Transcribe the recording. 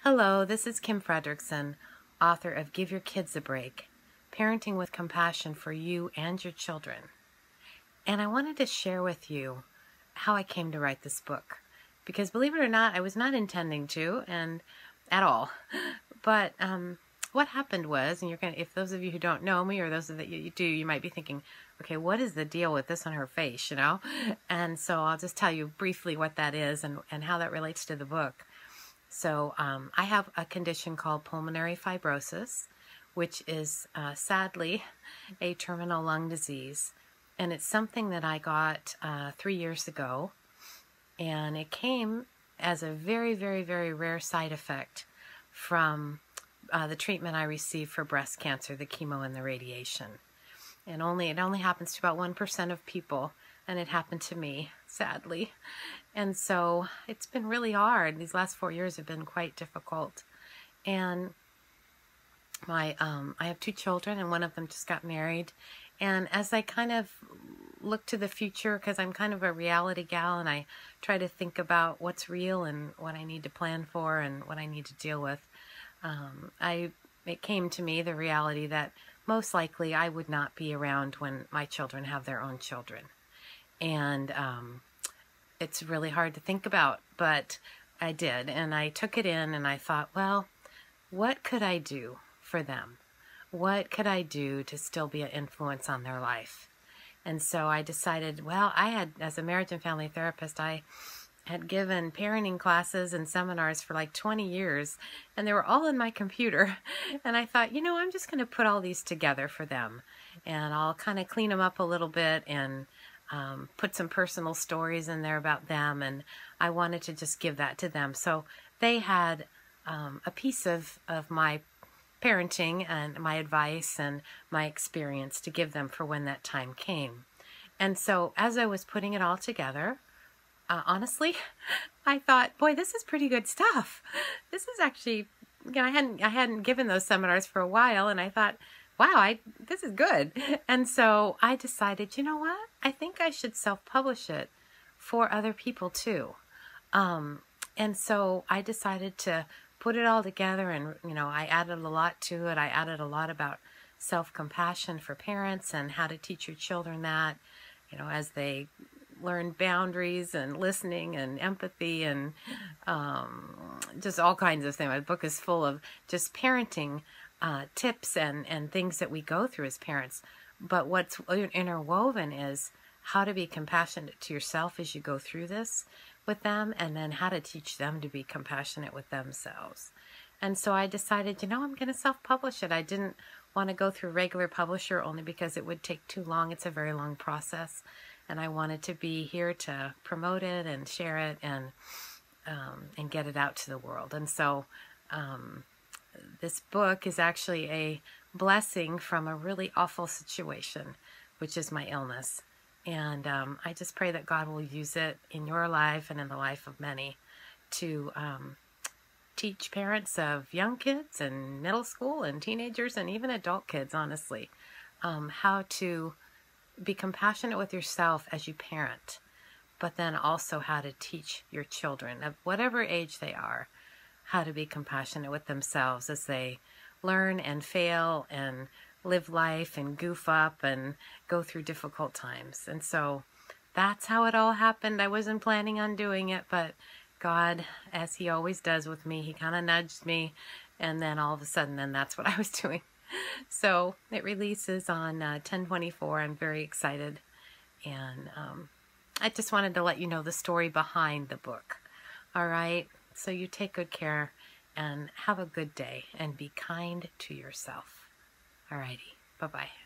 Hello, this is Kim Fredrickson, author of Give Your Kids a Break, Parenting with Compassion for You and Your Children. And I wanted to share with you how I came to write this book. Because believe it or not, I was not intending to, and at all. But what happened was, and if those of you who don't know me, or those that you do, you might be thinking, okay, what is the deal with this on her face, you know? And so I'll just tell you briefly what that is and how that relates to the book. So I have a condition called pulmonary fibrosis, which is sadly a terminal lung disease. And it's something that I got 3 years ago. And it came as a very, very, very rare side effect from the treatment I received for breast cancer, the chemo and the radiation. And it only happens to about 1% of people, and it happened to me, sadly. And so it's been really hard. These last 4 years have been quite difficult. And I have 2 children, and one of them just got married. And as I kind of look to the future, because I'm kind of a reality gal, and I try to think about what's real and what I need to plan for and what I need to deal with, it came to me, the reality that most likely I would not be around when my children have their own children. And it's really hard to think about, but I did. And I took it in and I thought, well, what could I do for them? What could I do to still be an influence on their life? And so I decided, well, as a marriage and family therapist, I had given parenting classes and seminars for like 20 years, and they were all in my computer. And I thought, I'm just going to put all these together for them, and I'll kind of clean them up a little bit and put some personal stories in there about them, and I wanted to just give that to them. So they had a piece of my parenting and my advice and my experience to give them for when that time came. And so as I was putting it all together, honestly, I thought, boy, this is pretty good stuff. This is actually, I hadn't given those seminars for a while, and I thought, wow, this is good. And so I decided, you know what? I think I should self-publish it for other people too. And so I decided to put it all together, and I added a lot to it. I added a lot about self-compassion for parents and how to teach your children that, as they learn boundaries and listening and empathy and just all kinds of things. My book is full of just parenting tips and things that we go through as parents. But what's interwoven is how to be compassionate to yourself as you go through this with them, and then how to teach them to be compassionate with themselves. And so I decided, I'm going to self-publish it. I didn't want to go through a regular publisher only because it would take too long. It's a very long process. And I wanted to be here to promote it and share it and get it out to the world. And so this book is actually a blessing from a really awful situation, which is my illness. And I just pray that God will use it in your life and in the life of many to teach parents of young kids and middle school and teenagers and even adult kids, honestly, how to be compassionate with yourself as you parent, but then also how to teach your children of whatever age they are, how to be compassionate with themselves as they learn and fail and live life and goof up and go through difficult times. And so that's how it all happened. I wasn't planning on doing it, but God, as he always does with me, he kind of nudged me, and then all of a sudden, then that's what I was doing. So it releases on 10/24. I'm very excited, and I just wanted to let you know the story behind the book. All right, so you take good care and have a good day and be kind to yourself. All righty, bye-bye.